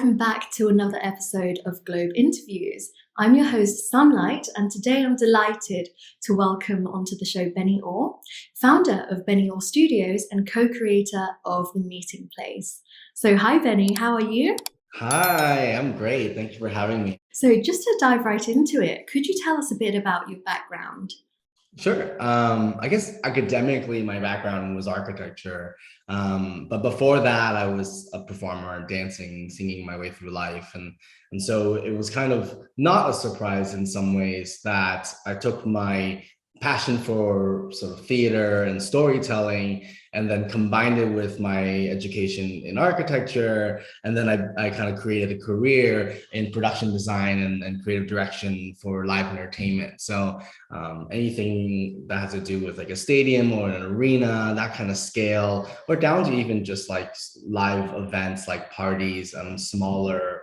welcome back to another episode of Globe Interviews. I'm your host, Sunlight, and today I'm delighted to welcome onto the show Benny Orr, founder of Benny Orr Studios and co-creator of The Meeting Place. So hi Benny, how are you? Hi, I'm great. Thank you for having me. So just to dive right into it, could you tell us a bit about your background? Sure. I guess academically, my background was architecture. But before that, I was a performer, dancing, singing my way through life. And so it was kind of not a surprise in some ways that I took my passion for sort of theater and storytelling and then combined it with my education in architecture. And then I kind of created a career in production design and creative direction for live entertainment. So anything that has to do with like a stadium or an arena, that kind of scale, or down to even just like live events like parties, smaller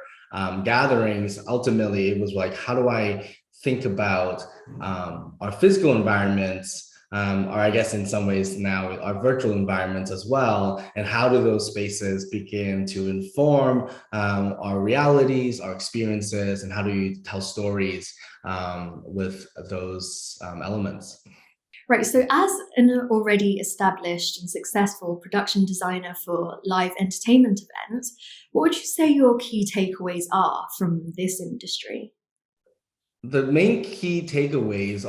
gatherings. Ultimately, it was like, how do I think about our physical environments, or I guess in some ways now our virtual environments as well, and how do those spaces begin to inform our realities, our experiences, and how do you tell stories with those elements? Right, so as an already established and successful production designer for live entertainment events, what would you say your key takeaways are from this industry? The main key takeaways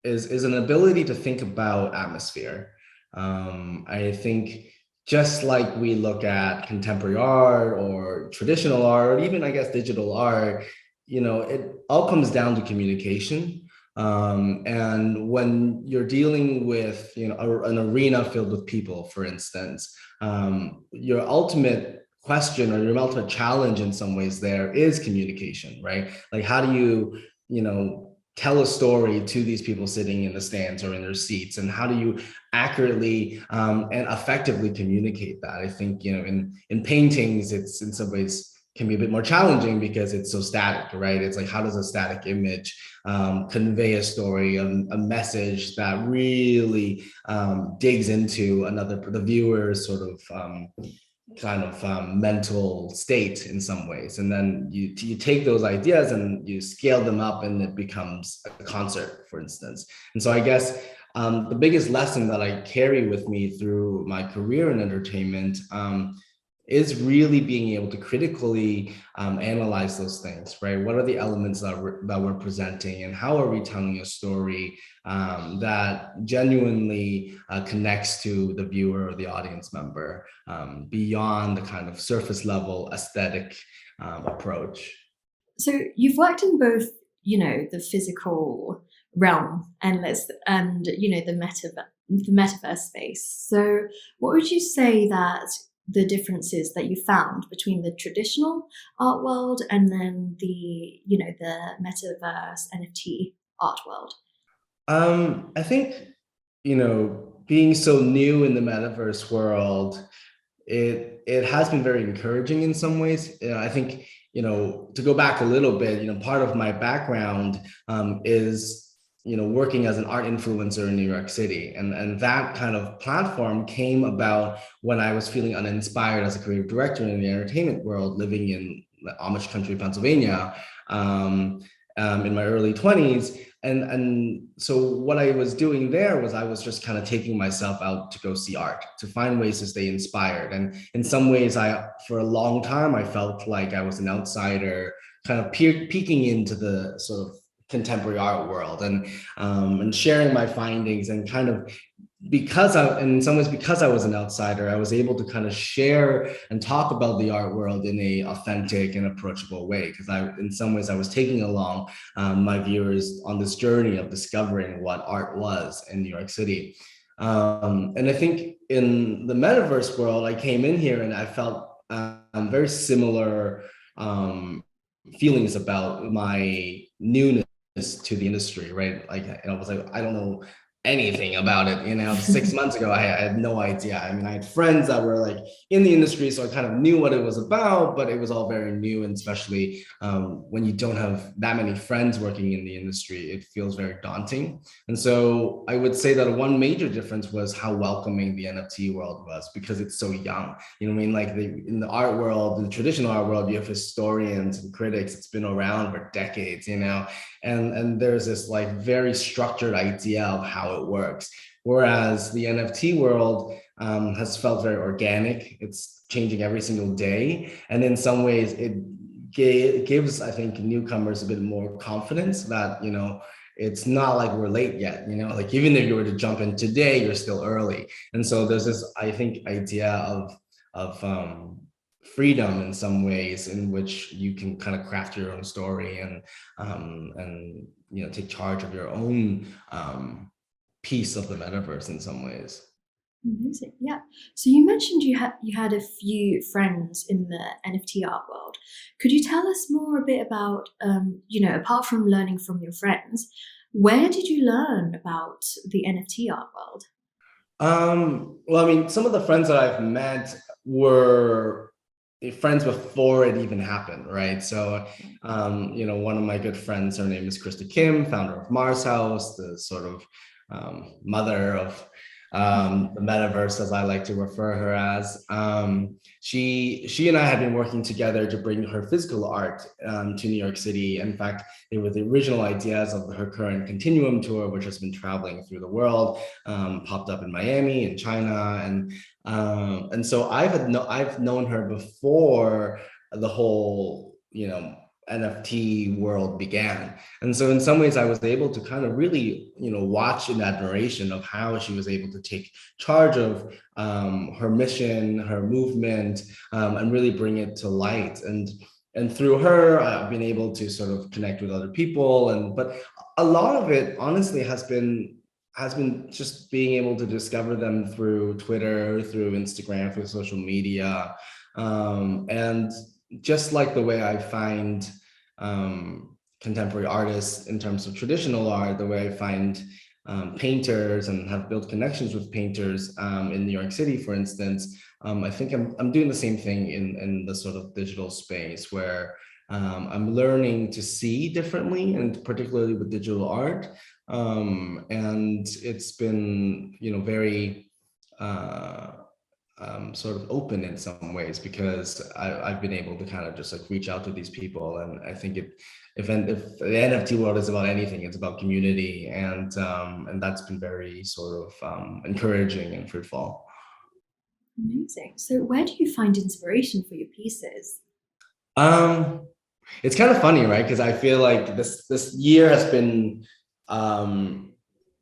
is an ability to think about atmosphere. I think just like we look at contemporary art or traditional art, or even I guess digital art, it all comes down to communication. And when you're dealing with an arena filled with people, for instance, your ultimate question or your ultimate challenge in some ways there is communication, right? Like how do you tell a story to these people sitting in the stands or in their seats, and how do you accurately and effectively communicate that? I think in paintings it's in some ways can be a bit more challenging because it's so static, right? It's like, how does a static image convey a story, a message that really digs into the viewer's sort of kind of mental state in some ways, and then you take those ideas and you scale them up and it becomes a concert, for instance. And so I guess the biggest lesson that I carry with me through my career in entertainment is really being able to critically analyze those things, right? What are the elements that we're presenting, and how are we telling a story that genuinely connects to the viewer or the audience member beyond the kind of surface level aesthetic approach? So you've worked in both, the physical realm and the metaverse space. So what would you say that the differences that you found between the traditional art world and then the metaverse NFT art world? I think, being so new in the metaverse world, it has been very encouraging in some ways. I think, to go back a little bit, part of my background is working as an art influencer in New York City, and that kind of platform came about when I was feeling uninspired as a creative director in the entertainment world, living in Amish country, Pennsylvania, in my early 20s. And so what I was doing there was I was just kind of taking myself out to go see art, to find ways to stay inspired. And in some ways, for a long time, I felt like I was an outsider, kind of peeking into the sort of contemporary art world, and sharing my findings, and kind of in some ways, because I was an outsider, I was able to kind of share and talk about the art world in a authentic and approachable way. Because in some ways, I was taking along my viewers on this journey of discovering what art was in New York City. And I think in the metaverse world, I came in here and I felt very similar feelings about my newness to the industry, right? Like I was like, I don't know anything about it. 6 months ago, I had no idea. I mean, I had friends that were like in the industry, so I kind of knew what it was about, but it was all very new. And especially when you don't have that many friends working in the industry, it feels very daunting. And so I would say that one major difference was how welcoming the NFT world was, because it's so young. You know what I mean? Like in the art world, in the traditional art world, you have historians and critics. It's been around for decades, and there's this like very structured idea of how it works, whereas the NFT world has felt very organic. It's changing every single day, and in some ways it gives, I think, newcomers a bit more confidence that it's not like we're late yet. Like even if you were to jump in today, you're still early. And so there's this, I think, idea of freedom in some ways, in which you can kind of craft your own story and take charge of your own piece of the metaverse in some ways. Amazing. Yeah. So you mentioned you had a few friends in the NFT art world. Could you tell us more a bit about, apart from learning from your friends, where did you learn about the NFT art world? Well, I mean, some of the friends that I've met were friends before it even happened, right? So, one of my good friends, her name is Krista Kim, founder of Mars House, the sort of mother of the metaverse, as I like to refer her as. She and I had been working together to bring her physical art to New York City. In fact, they were the original ideas of her current Continuum tour, which has been traveling through the world, popped up in Miami and China, and so I've known her before the whole NFT world began. And so in some ways I was able to kind of really, watch in admiration of how she was able to take charge of her mission, her movement, and really bring it to light. And through her, I've been able to sort of connect with other people. But a lot of it, honestly, has been just being able to discover them through Twitter, through Instagram, through social media. And just like the way I find contemporary artists in terms of traditional art, the way I find painters and have built connections with painters in New York City, for instance, I think I'm doing the same thing in the sort of digital space, where I'm learning to see differently, and particularly with digital art. And it's been, very sort of open in some ways, because I've been able to kind of just like reach out to these people. And I think if the NFT world is about anything, it's about community, and that's been very sort of encouraging and fruitful. Amazing. So where do you find inspiration for your pieces? Um, it's kind of funny, right? Because I feel like this year has been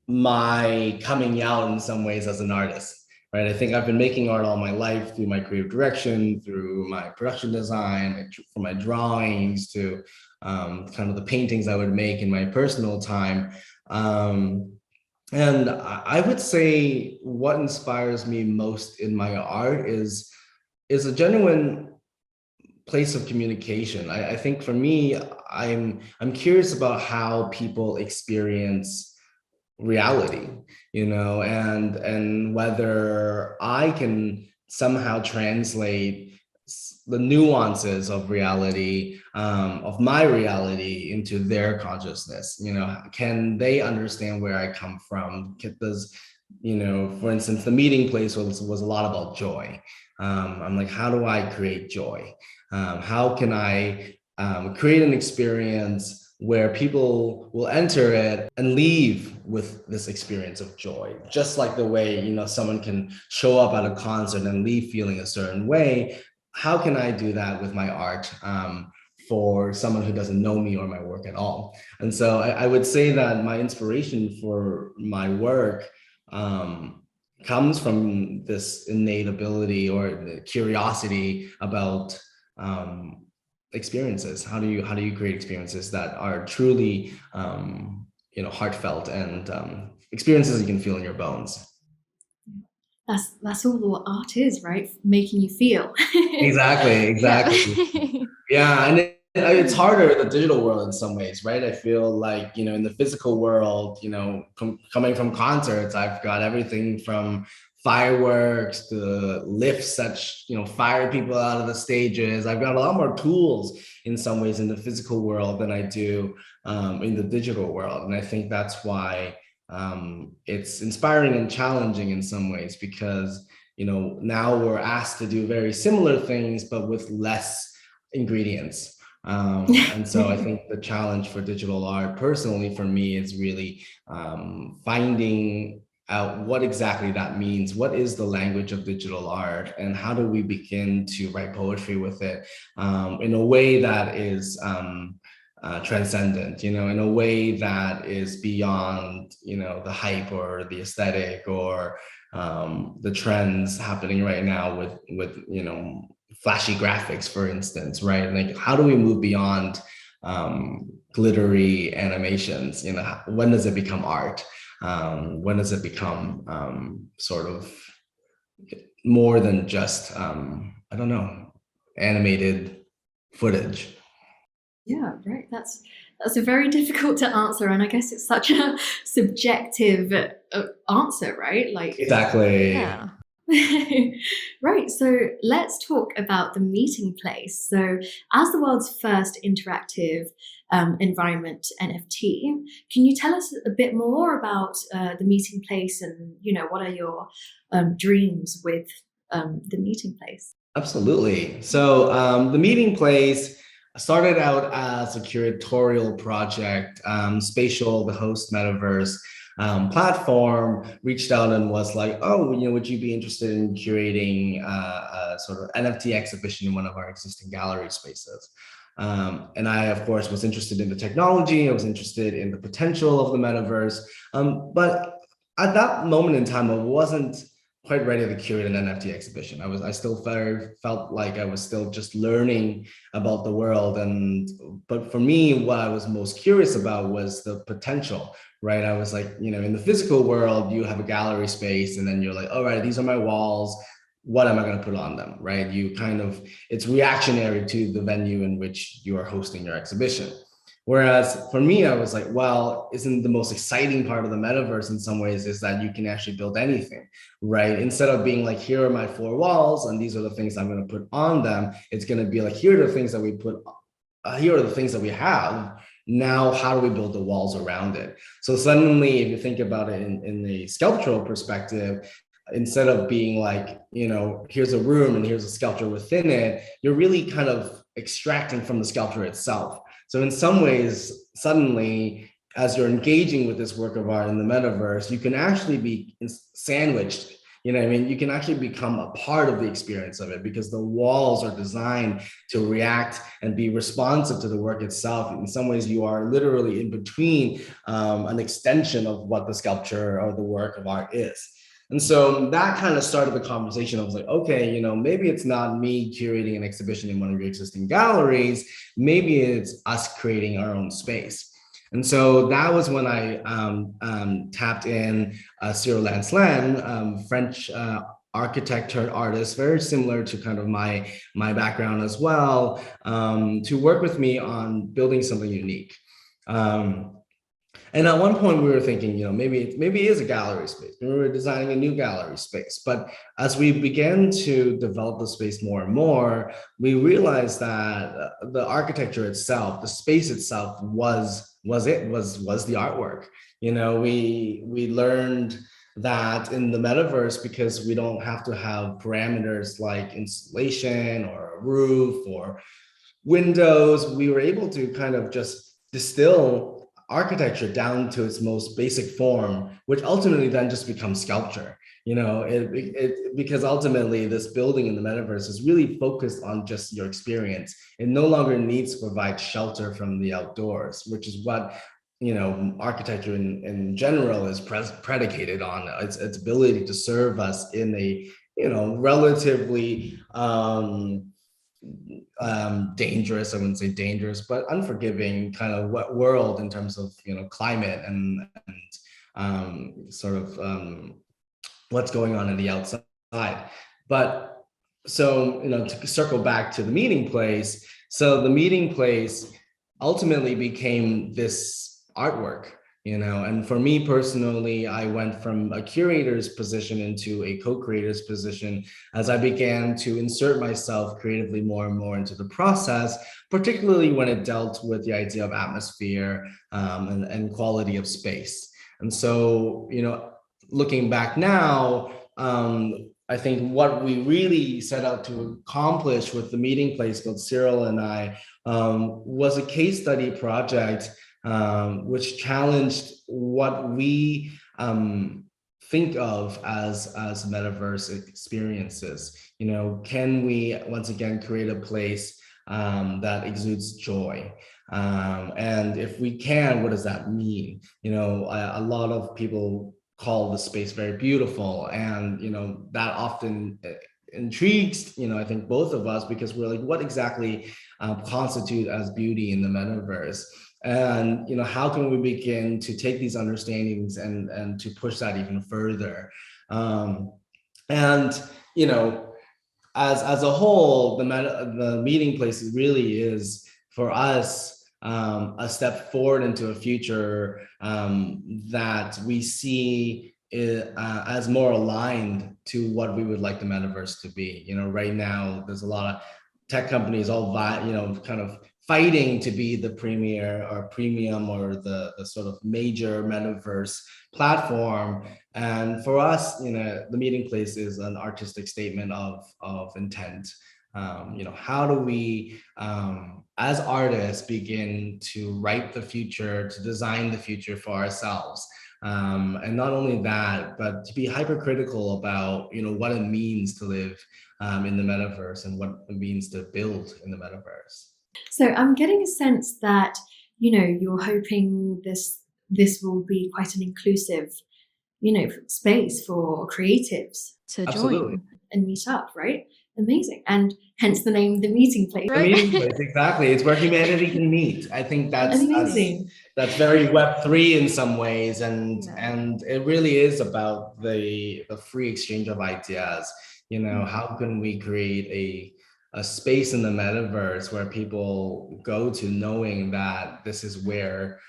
my coming out in some ways as an artist, right? I think I've been making art all my life, through my creative direction, through my production design, from my drawings to kind of the paintings I would make in my personal time. And I would say what inspires me most in my art is a genuine place of communication. I think for me, I'm curious about how people experience reality, and whether I can somehow translate the nuances of reality, of my reality, into their consciousness. Can they understand where I come from? Does, for instance, the meeting place was a lot about joy. I'm like, how do I create joy? How can I create an experience where people will enter it and leave with this experience of joy, just like the way someone can show up at a concert and leave feeling a certain way. How can I do that with my art, for someone who doesn't know me or my work at all? And so I would say that my inspiration for my work comes from this innate ability or curiosity about experiences. How do you create experiences that are truly heartfelt, and experiences you can feel in your bones? That's all what art is, right? Making you feel. Exactly, Yeah. exactly. Yeah, and It's harder in the digital world in some ways, right? I feel like, in the physical world, coming from concerts, I've got everything from fireworks to lifts that, fire people out of the stages. I've got a lot more tools in some ways in the physical world than I do in the digital world. And I think that's why it's inspiring and challenging in some ways, because, now we're asked to do very similar things, but with less ingredients. And so I think the challenge for digital art, personally for me, is really finding out what exactly that means. What is the language of digital art, and how do we begin to write poetry with it in a way that is transcendent, in a way that is beyond, the hype or the aesthetic or the trends happening right now with flashy graphics, for instance, right? Like, how do we move beyond glittery animations? When does it become art? When does it become sort of more than just I don't know, animated footage? Yeah, right. That's a very difficult to answer, and I guess it's such a subjective answer, right? Like, Exactly. yeah. Right. So let's talk about the meeting place. So, as the world's first interactive environment NFT, can you tell us a bit more about the meeting place, and what are your dreams with the meeting place? Absolutely. So the meeting place started out as a curatorial project. Spatial, the host Metaverse platform, reached out and was like, "Oh, would you be interested in curating a sort of NFT exhibition in one of our existing gallery spaces?" And I, of course, was interested in the technology. I was interested in the potential of the metaverse. But at that moment in time, I wasn't quite ready to curate an NFT exhibition. I still felt like I was still just learning about the world. But for me, what I was most curious about was the potential, right? I was like, in the physical world, you have a gallery space, and then you're like, all right, these are my walls. What am I going to put on them, right? It's reactionary to the venue in which you are hosting your exhibition. Whereas for me, I was like, well, isn't the most exciting part of the metaverse in some ways is that you can actually build anything, right? Instead of being like, here are my four walls and these are the things I'm going to put on them, it's going to be like, here are the things that we put, here are the things that we have. Now, how do we build the walls around it? So suddenly, if you think about it in the sculptural perspective, instead of being like, here's a room and here's a sculpture within it, you're really kind of extracting from the sculpture itself. So in some ways, suddenly, as you're engaging with this work of art in the metaverse, you can actually be sandwiched. You can actually become a part of the experience of it, because the walls are designed to react and be responsive to the work itself. In some ways, you are literally in between an extension of what the sculpture or the work of art is. And so that kind of started the conversation. I was like, okay, maybe it's not me curating an exhibition in one of your existing galleries. Maybe it's us creating our own space. And so that was when I tapped in Cyril Lancelin, French architect turned artist, very similar to kind of my background as well, to work with me on building something unique. And at one point we were thinking, maybe it is a gallery space. We were designing a new gallery space. But as we began to develop the space more and more, we realized that the architecture itself, the space itself was the artwork. We learned that in the metaverse, because we don't have to have parameters like installation or a roof or windows, we were able to kind of just distill architecture down to its most basic form, which ultimately then just becomes sculpture. Because ultimately this building in the metaverse is really focused on just your experience. It no longer needs to provide shelter from the outdoors, which is what architecture in general is predicated on. Its ability to serve us in a relatively dangerous, I wouldn't say dangerous, but unforgiving kind of world in terms of climate and sort of what's going on in the outside. But so to circle back to the meeting place, So the meeting place ultimately became this artwork, and for me personally, I went from a curator's position into a co-creator's position as I began to insert myself creatively more and more into the process, particularly when it dealt with the idea of atmosphere, and quality of space. And so, looking back now, I think what we really set out to accomplish with the meeting place, both Cyril and I, was a case study project, which challenged what we think of as metaverse experiences. Can we once again create a place that exudes joy? And if we can, what does that mean? A lot of people call the space very beautiful, and that often intrigues I think both of us, because we're like, what exactly constitute as beauty in the metaverse? And how can we begin to take these understandings and to push that even further? And as a whole, the meeting place really is for us a step forward into a future that we see as more aligned to what we would like the metaverse to be. Right now there's a lot of tech companies all kind of fighting to be the premier or premium or the sort of major metaverse platform. And for us, the meeting place is an artistic statement of intent. How do we, as artists, begin to write the future, to design the future for ourselves? And not only that, but to be hypercritical about, what it means to live in the metaverse and what it means to build in the metaverse. So I'm getting a sense that, you're hoping this will be quite an inclusive, space for creatives to Absolutely. join and meet up, right? Amazing. And hence the name, the meeting place, The right? meeting place, exactly. It's where humanity can meet. I think that's Amazing. that's very Web3 in some ways, and Yeah. and it really is about the free exchange of ideas. How can we create a space in the metaverse where people go to knowing that this is where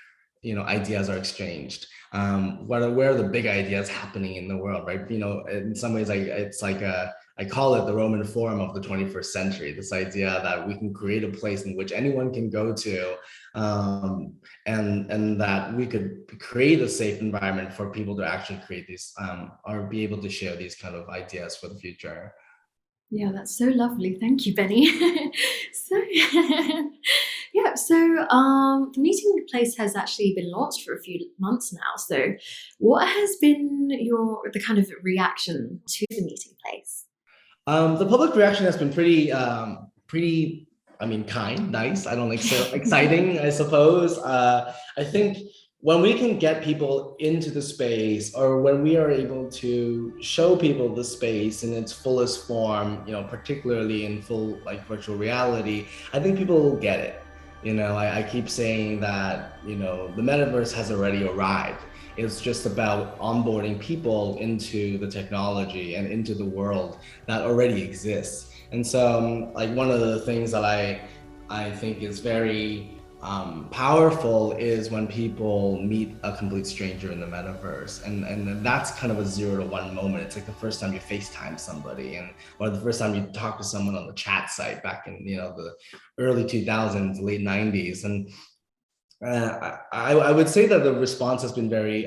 ideas are exchanged. Where are the big ideas happening in the world, right? In some ways, it's like I call it the Roman Forum of the 21st century. This idea that we can create a place in which anyone can go to, and that we could create a safe environment for people to actually create these, or be able to share these kind of ideas for the future. Yeah, that's so lovely. Thank you, Benny. So, yeah, so the meeting place has actually been launched for a few months now. So, what has been the kind of reaction to the meeting place? The public reaction has been pretty. I mean, kind, nice. I don't like so exciting, I suppose. I think when we can get people into the space, or when we are able to show people the space in its fullest form, particularly in full like virtual reality, I think people will get it. I keep saying that, the metaverse has already arrived. It's just about onboarding people into the technology and into the world that already exists. And so, like, one of the things that I think is very powerful is when people meet a complete stranger in the metaverse, and that's kind of a 0 to 1 moment. It's like the first time you FaceTime somebody, or the first time you talk to someone on the chat site back in the early 2000s, late 90s. And I would say that the response has been very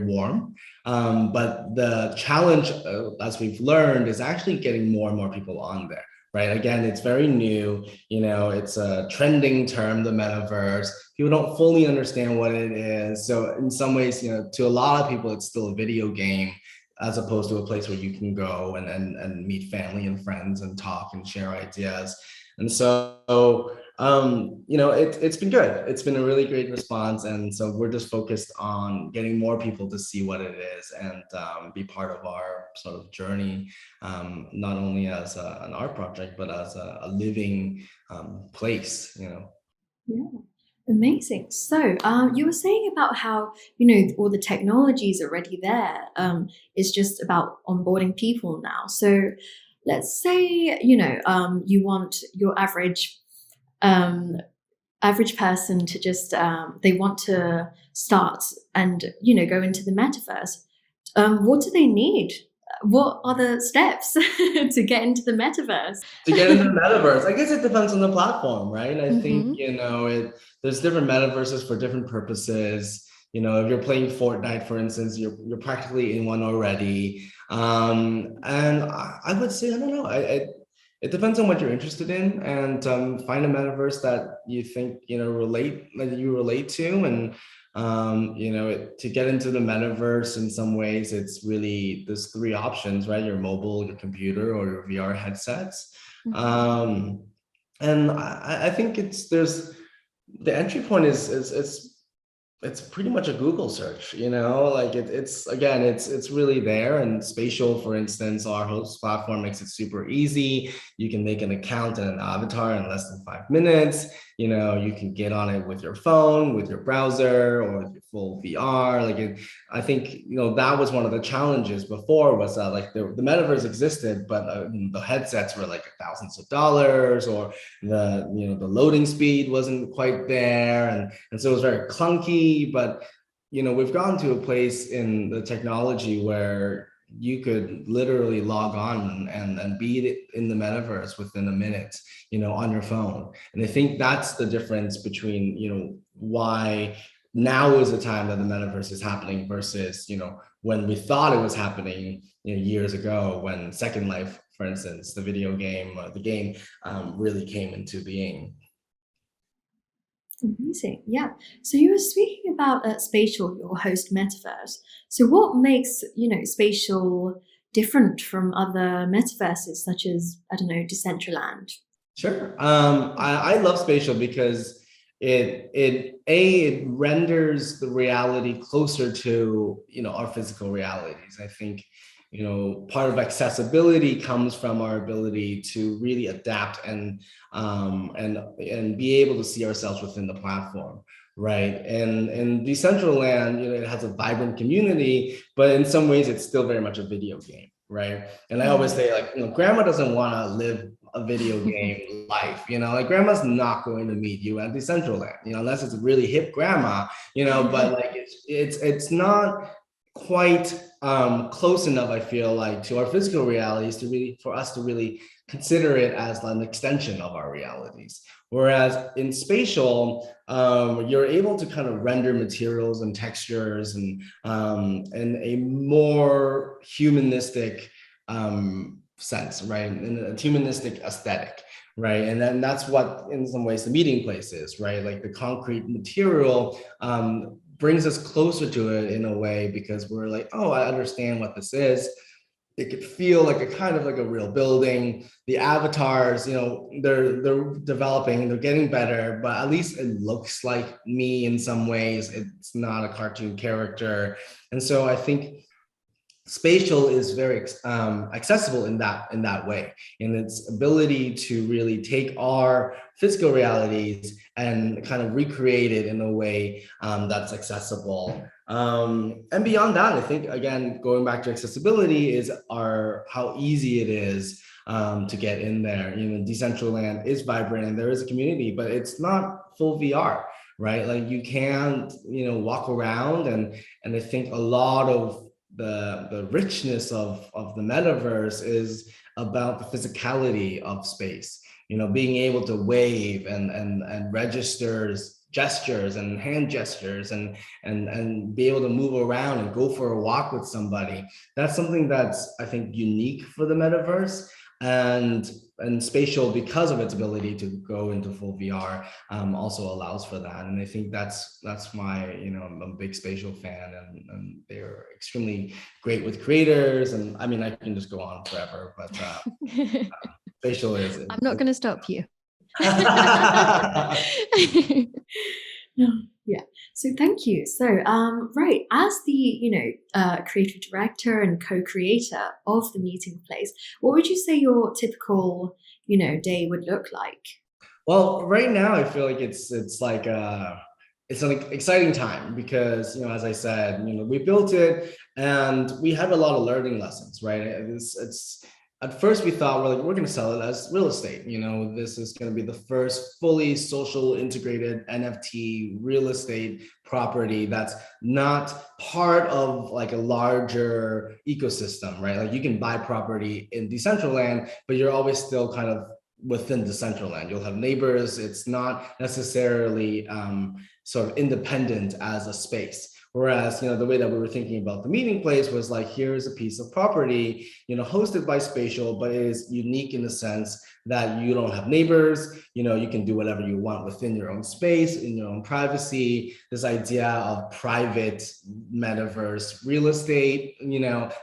warm, but the challenge, as we've learned, is actually getting more and more people on there. Right. Again, it's very new. It's a trending term, the metaverse. People don't fully understand what it is. So in some ways, to a lot of people, it's still a video game, as opposed to a place where you can go and meet family and friends and talk and share ideas. And so it's been good. It's been a really great response. And so we're just focused on getting more people to see what it is and be part of our sort of journey, not only as an art project, but as a living place. Yeah. Amazing. So, you were saying about how, all the technology is already there. It's just about onboarding people now. So, let's say, you want your average um, average person to just they want to start and go into the metaverse, what do they need? What are the steps to get into the metaverse? To get into the metaverse, I guess it depends on the platform, right? I think, Mm-hmm. there's different metaverses for different purposes. If you're playing Fortnite, for instance, you're practically in one already. And I would say, I don't know, it depends on what you're interested in, and find a metaverse that you think, that you relate to. And to get into the metaverse, in some ways, it's really, there's three options, right? Your mobile, your computer, or your VR headsets. um, and I think there's the entry point it's pretty much a Google search, like it's again, it's really there. And Spatial, for instance, our host platform, makes it super easy. You can make an account and an avatar in less than 5 minutes. You can get on it with your phone, with your browser, or with your full VR. I think, that was one of the challenges before, was that, like, the metaverse existed, but the headsets were like thousands of dollars, or the loading speed wasn't quite there, and so it was very clunky. But we've gotten to a place in the technology where you could literally log on and be in the metaverse within a minute, on your phone. And I think that's the difference between, why now is the time that the metaverse is happening, versus, when we thought it was happening, years ago, when Second Life, for instance, the video game, the game, really came into being. Amazing. Yeah. So you were speaking about Spatial, your host metaverse. So what makes, Spatial different from other metaverses such as, I don't know, Decentraland? Sure. I love Spatial because it renders the reality closer to, our physical realities. I think, part of accessibility comes from our ability to really adapt and be able to see ourselves within the platform, right? And in Decentraland, it has a vibrant community, but in some ways it's still very much a video game, right? And I always say, like, grandma doesn't want to live a video game life, like grandma's not going to meet you at Decentraland, unless it's a really hip grandma, but like it's not quite close enough, I feel like, to our physical realities for us to really consider it as an extension of our realities. Whereas in Spatial, you're able to kind of render materials and textures and a more humanistic sense, right? In a humanistic aesthetic, right? And then that's what, in some ways, the meeting place is, right? Like the concrete material brings us closer to it in a way, because we're like, oh, I understand what this is. It could feel like a kind of like a real building. The avatars, they're developing, they're getting better, but at least it looks like me in some ways. It's not a cartoon character. And so I think Spatial is very accessible in that way, in its ability to really take our physical realities and kind of recreate it in a way that's accessible. And beyond that, I think, again, going back to accessibility, is how easy it is to get in there. Decentraland is vibrant and there is a community, but it's not full VR, right? Like you can't, walk around, and I think a lot of the richness of the metaverse is about the physicality of space, being able to wave and registers gestures and hand gestures and be able to move around and go for a walk with somebody. That's something that's, I think, unique for the metaverse. And Spatial, because of its ability to go into full VR, also allows for that. And I think that's why, I'm a big Spatial fan, and they're extremely great with creators. And I mean, I can just go on forever, but Spatial is. I'm not going to stop you. Yeah. So thank you. So, right, as the creative director and co-creator of the meeting place, what would you say your typical day would look like? Well, right now I feel like it's like it's an exciting time, because as I said, we built it and we had a lot of learning lessons, right? It's at first we thought we're going to sell it as real estate. This is going to be the first fully social integrated NFT real estate property that's not part of like a larger ecosystem, right? Like you can buy property in Decentraland, but you're always still kind of within Decentraland. You'll have neighbors. It's not necessarily sort of independent as a space. Whereas, the way that we were thinking about the meeting place was like, here's a piece of property, hosted by Spatial, but it is unique in the sense that you don't have neighbors, you can do whatever you want within your own space, in your own privacy. This idea of private metaverse real estate,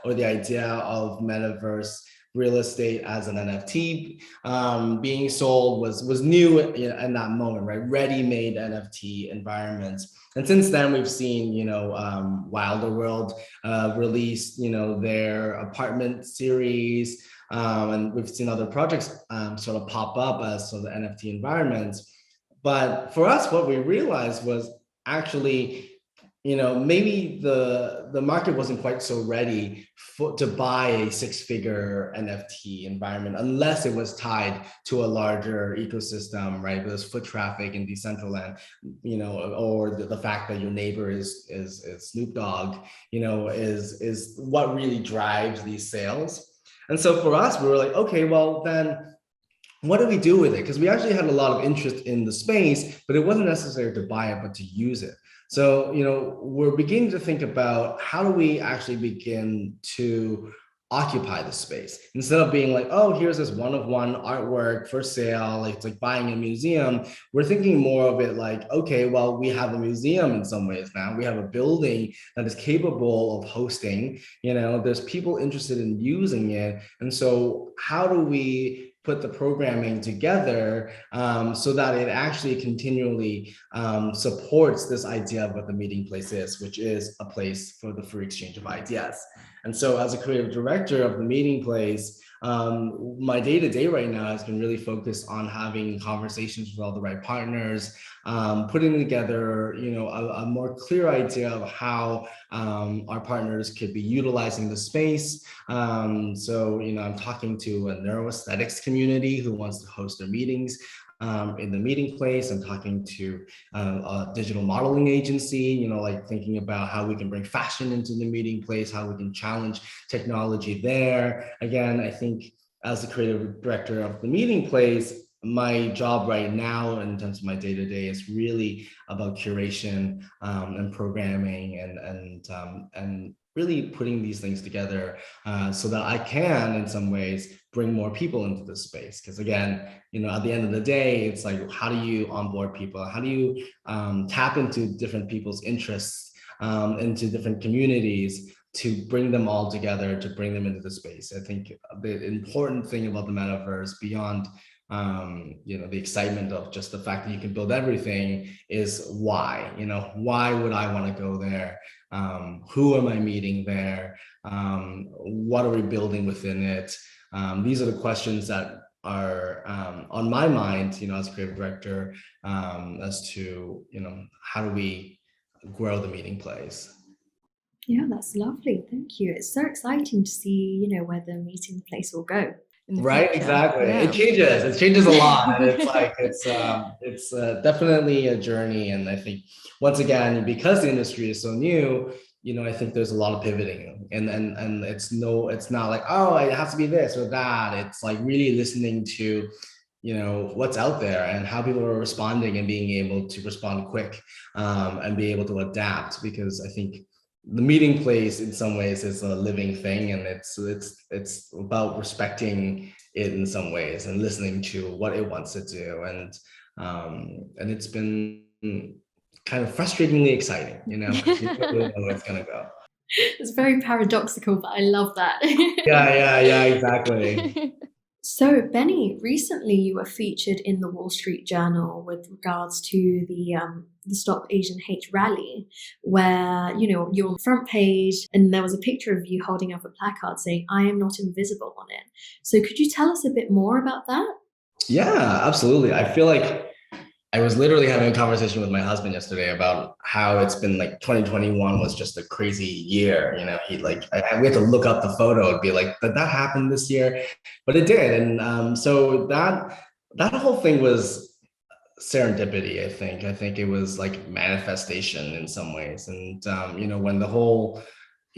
or the idea of metaverse real estate as an NFT being sold was new in that moment, right? Ready-made NFT environments. And since then, we've seen, Wilder World release, their apartment series, and we've seen other projects sort of pop up as sort of NFT environments. But for us, what we realized was actually, maybe the market wasn't quite so ready to buy a six-figure NFT environment unless it was tied to a larger ecosystem, right? There's foot traffic in Decentraland, or the fact that your neighbor is Snoop Dogg, is what really drives these sales. And so for us, we were like, okay, well then, what do we do with it? Because we actually had a lot of interest in the space, but it wasn't necessary to buy it, but to use it. So, we're beginning to think about how do we actually begin to occupy the space instead of being like, oh, here's this one-of-one artwork for sale, like it's like buying a museum. We're thinking more of it like, okay, well, we have a museum in some ways now. We have a building that is capable of hosting, there's people interested in using it. And so how do we put the programming together so that it actually continually supports this idea of what the meeting place is, which is a place for the free exchange of ideas. And so as a creative director of the meeting place, my day-to-day right now has been really focused on having conversations with all the right partners, putting together, a more clear idea of how our partners could be utilizing the space. So, I'm talking to a neuroaesthetics community who wants to host their meetings in the meeting place. I'm talking to a digital modeling agency, like thinking about how we can bring fashion into the meeting place, how we can challenge technology there. Again, I think as the creative director of the meeting place, my job right now in terms of my day-to-day is really about curation and programming and really putting these things together so that I can, in some ways, bring more people into this space. Because again, at the end of the day, it's like, how do you onboard people? How do you tap into different people's interests, into different communities, to bring them all together, to bring them into the space? I think the important thing about the metaverse, beyond the excitement of just the fact that you can build everything, is why. Why would I want to go there? Who am I meeting there? What are we building within it? These are the questions that are on my mind, as a creative director, as to, how do we grow the meeting place? Yeah, that's lovely. Thank you. It's so exciting to see, where the meeting place will go in the Right, future. exactly. Yeah. It changes a lot, and it's like it's definitely a journey. And I think once again, because the industry is so new, I think there's a lot of pivoting, and it's not like, oh, it has to be this or that. It's like really listening to what's out there and how people are responding, and being able to respond quick and be able to adapt. Because I think the meeting place in some ways is a living thing, and it's about respecting it in some ways and listening to what it wants to do. And it's been kind of frustratingly exciting, because you don't really know where it's gonna go. It's very paradoxical, but I love that. Yeah, exactly. So, Benny, recently you were featured in the Wall Street Journal with regards to the Stop Asian Hate rally, where you're on the front page, and there was a picture of you holding up a placard saying "I am not invisible" on it. So, could you tell us a bit more about that? Yeah, absolutely. I feel like I was literally having a conversation with my husband yesterday about how it's been like 2021 was just a crazy year. He like we had to look up the photo and be like, did that happen this year? But it did, and so that whole thing was serendipity. I think it was like manifestation in some ways, and when the whole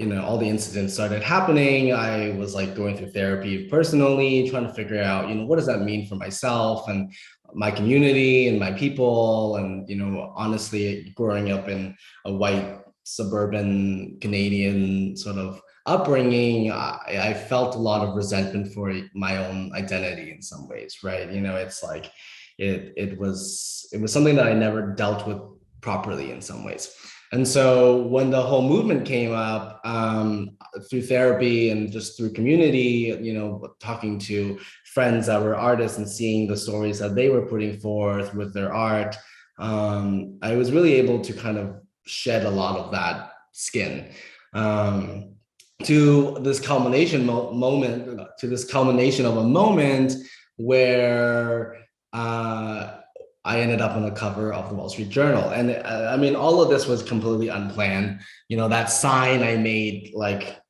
all the incidents started happening, I was like going through therapy personally, trying to figure out, what does that mean for myself and my community and my people. And, honestly, growing up in a white suburban Canadian sort of upbringing, I felt a lot of resentment for my own identity in some ways, right? It's like it was something that I never dealt with properly in some ways. And so when the whole movement came up, through therapy and just through community, talking to friends that were artists and seeing the stories that they were putting forth with their art, I was really able to kind of shed a lot of that skin. To this culmination of a moment where I ended up on the cover of the Wall Street Journal. And I mean, all of this was completely unplanned. That sign I made like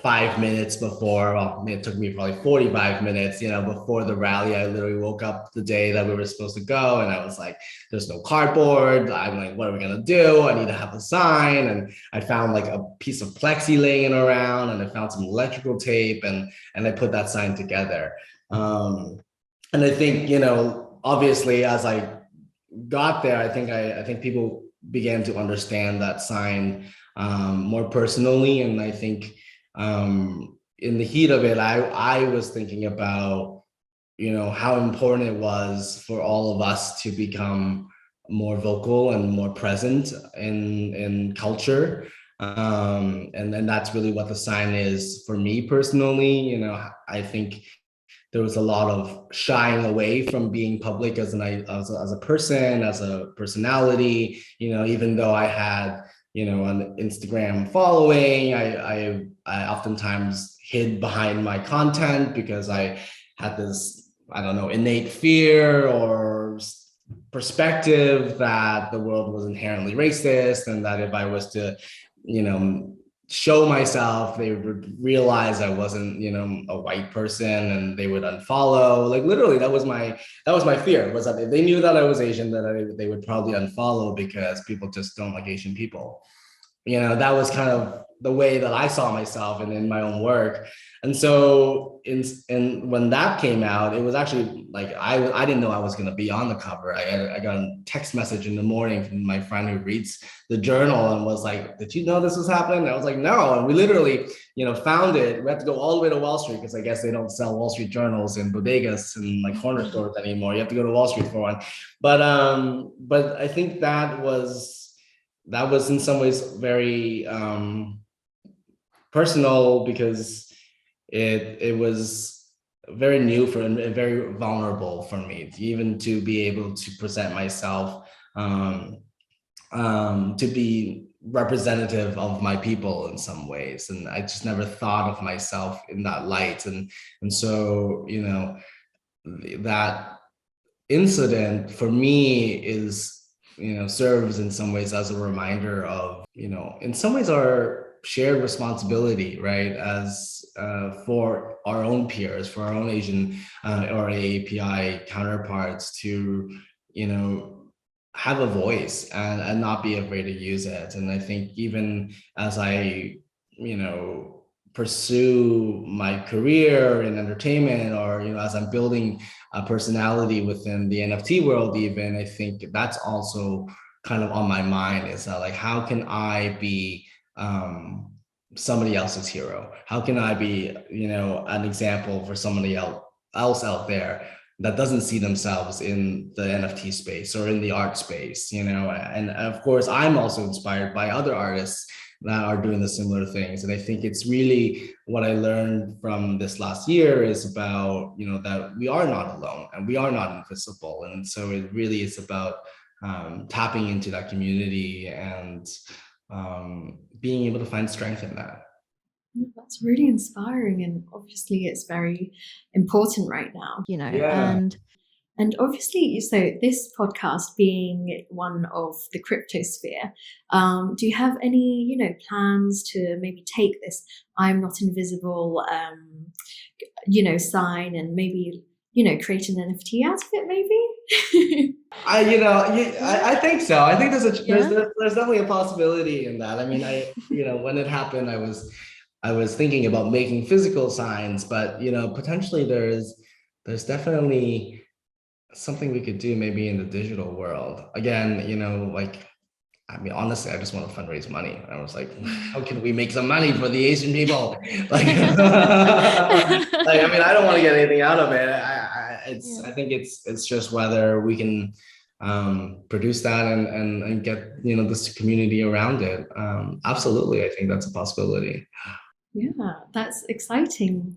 5 minutes before, well, it took me probably 45 minutes, before the rally. I literally woke up the day that we were supposed to go, and I was like, there's no cardboard. I'm like, what are we gonna do? I need to have a sign. And I found like a piece of plexi laying around, and I found some electrical tape, and I put that sign together. And I think, obviously, as I got there, I think people began to understand that sign more personally. And I think in the heat of it, I was thinking about, how important it was for all of us to become more vocal and more present in culture. And then that's really what the sign is for me personally. I think there was a lot of shying away from being public as a person, as a personality. Even though I had an Instagram following, I oftentimes hid behind my content because I had this, I don't know, innate fear or perspective that the world was inherently racist, and that if I was to show myself, they would realize I wasn't, a white person, and they would unfollow. Like literally, that was my fear, was that if they knew that I was Asian, that they would probably unfollow because people just don't like Asian people. That was kind of the way that I saw myself and in my own work. And so in when that came out, it was actually like I didn't know I was going to be on the cover. I got a text message in the morning from my friend who reads the journal and was like, did you know this was happening? And I was like, no. And we literally found it. We had to go all the way to Wall Street because I guess they don't sell Wall Street journals in bodegas and like corner stores anymore. You have to go to Wall Street for one. But I think that was in some ways very personal, because it was very new for and very vulnerable for me, even to be able to present myself, to be representative of my people in some ways. And I just never thought of myself in that light. And so that incident for me is serves in some ways as a reminder of in some ways our shared responsibility, right, as for our own peers, for our own Asian or AAPI counterparts, to have a voice and not be afraid to use it. And I think even as I pursue my career in entertainment, or as I'm building a personality within the NFT world, even, I think that's also kind of on my mind, is that like, how can I be somebody else's hero? How can I be an example for somebody else out there that doesn't see themselves in the NFT space or in the art space? And of course, I'm also inspired by other artists that are doing the similar things. And I think it's really what I learned from this last year is about, that we are not alone and we are not invisible. And so it really is about tapping into that community and being able to find strength in that. That's really inspiring, and obviously it's very important right now, Yeah. And obviously, so this podcast being one of the cryptosphere, do you have any, plans to maybe take this "I'm not invisible," sign and maybe, create an NFT out of it, maybe? I think so. I think Yeah. there's definitely a possibility in that. I mean, when it happened, I was thinking about making physical signs, but potentially there's definitely something we could do maybe in the digital world. Again, like, I mean, honestly, I just want to fundraise money. I was like, how can we make some money for the Asian people? Like, like, I mean, I don't want to get anything out of it. Yeah. I think it's just whether we can produce that and get this community around it. Absolutely, I think that's a possibility. Yeah, that's exciting.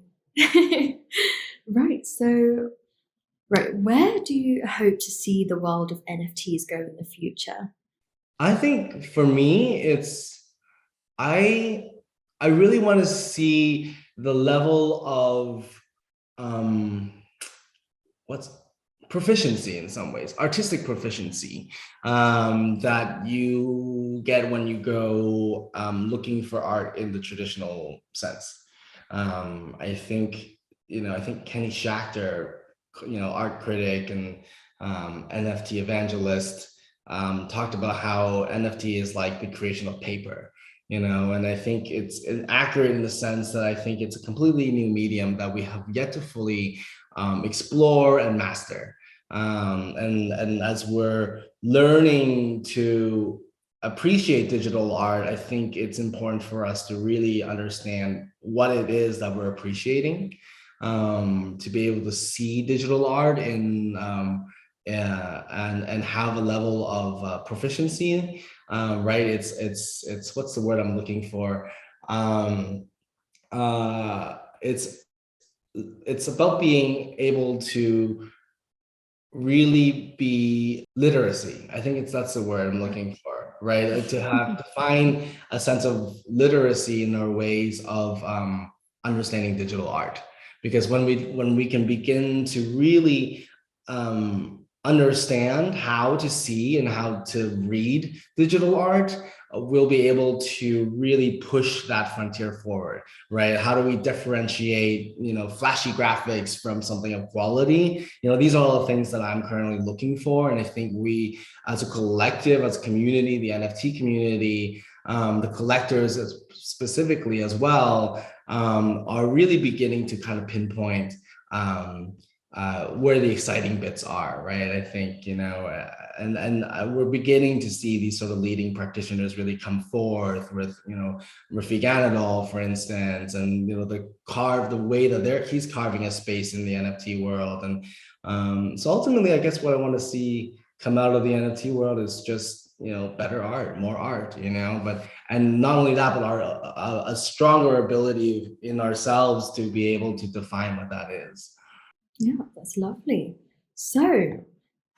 Right. So, right, where do you hope to see the world of NFTs go in the future? I think for me, I I really want to see the level of um what's proficiency in some ways, artistic proficiency, that you get when you go looking for art in the traditional sense. I think, I think Kenny Schachter, art critic and NFT evangelist, talked about how NFT is like the creation of paper. And I think it's accurate in the sense that I think it's a completely new medium that we have yet to fully explore and master. And as we're learning to appreciate digital art, I think it's important for us to really understand what it is that we're appreciating, to be able to see digital art in and have a level of proficiency. Right? It's what's the word I'm looking for? Um, it's about being able to really be literacy. I think that's the word I'm looking for, right? Like to have to find a sense of literacy in our ways of understanding digital art. Because when we can begin to really understand how to see and how to read digital art, we'll be able to really push that frontier forward, right? How do we differentiate, flashy graphics from something of quality? These are all the things that I'm currently looking for. And I think we, as a collective, as a community, the NFT community, the collectors specifically as well, are really beginning to kind of pinpoint where the exciting bits are, right? I think, and we're beginning to see these sort of leading practitioners really come forth with, Rafiq Anadol, for instance, and the way that he's carving a space in the NFT world. And so ultimately, I guess what I want to see come out of the NFT world is just better art, more art, but and not only that, but a stronger ability in ourselves to be able to define what that is. Yeah, that's lovely. So,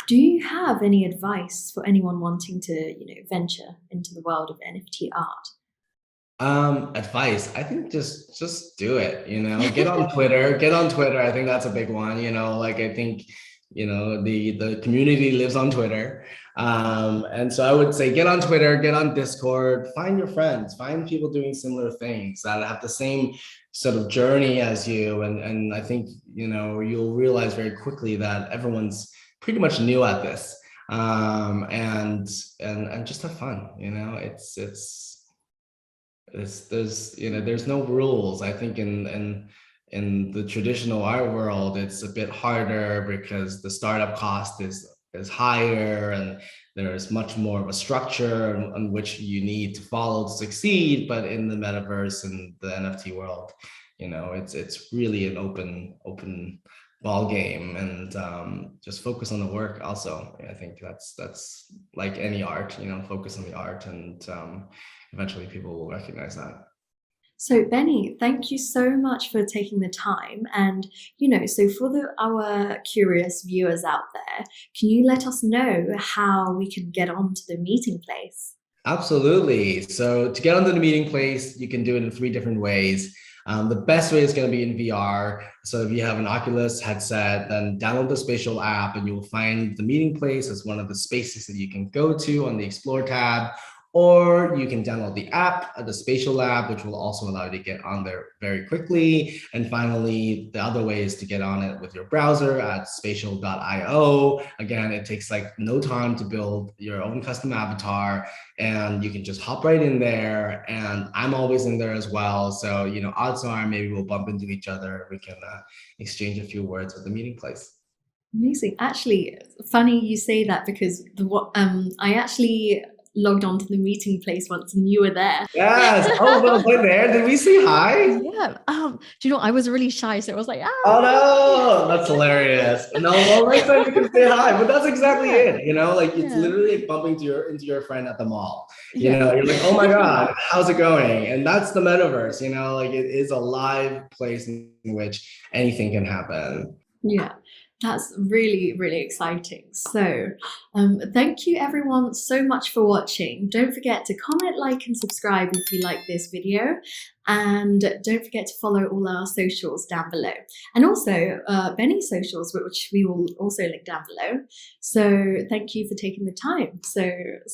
do you have any advice for anyone wanting to, venture into the world of NFT art? Advice. I think just do it, get on Twitter, get on Twitter. I think that's a big one, like I think, the community lives on Twitter. And so I would say get on Twitter, get on Discord, find your friends, find people doing similar things that have the same sort of journey as you. And I think, you'll realize very quickly that everyone's pretty much new at this. And just have fun, there's no rules. I think in the traditional art world, it's a bit harder because the startup cost is higher, and there's much more of a structure on which you need to follow to succeed. But in the metaverse and the NFT world, it's really an open ball game, and just focus on the work. Also, I think that's like any art, focus on the art, and eventually people will recognize that. So, Benny, thank you so much for taking the time. And, so for our curious viewers out there, can you let us know how we can get onto the meeting place? Absolutely. So to get onto the meeting place, you can do it in 3 different ways. The best way is going to be in VR. So if you have an Oculus headset, then download the Spatial app and you'll find the meeting place as one of the spaces that you can go to on the Explore tab. Or you can download the app, the Spatial app, which will also allow you to get on there very quickly. And finally, the other way is to get on it with your browser at spatial.io. Again, it takes like no time to build your own custom avatar, and you can just hop right in there. And I'm always in there as well. So, odds are maybe we'll bump into each other. We can exchange a few words at the meeting place. Amazing. Actually, funny you say that, because I actually logged onto the meeting place once and you were there. Yes. Oh, well, we're there. Did we say hi? Yeah. Do you know, I was really shy, so I was like, oh no, that's hilarious. No, well, next time you can say hi. But that's exactly it. It's literally like bumping into your friend at the mall. You're like, oh my God, how's it going? And that's the metaverse, it is a live place in which anything can happen. Yeah. That's really, really exciting. So thank you everyone so much for watching. Don't forget to comment, like, and subscribe if you like this video. And don't forget to follow all our socials down below. And also Benny's socials, which we will also link down below. So thank you for taking the time. So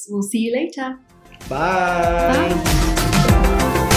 we'll see you later. Bye. Bye.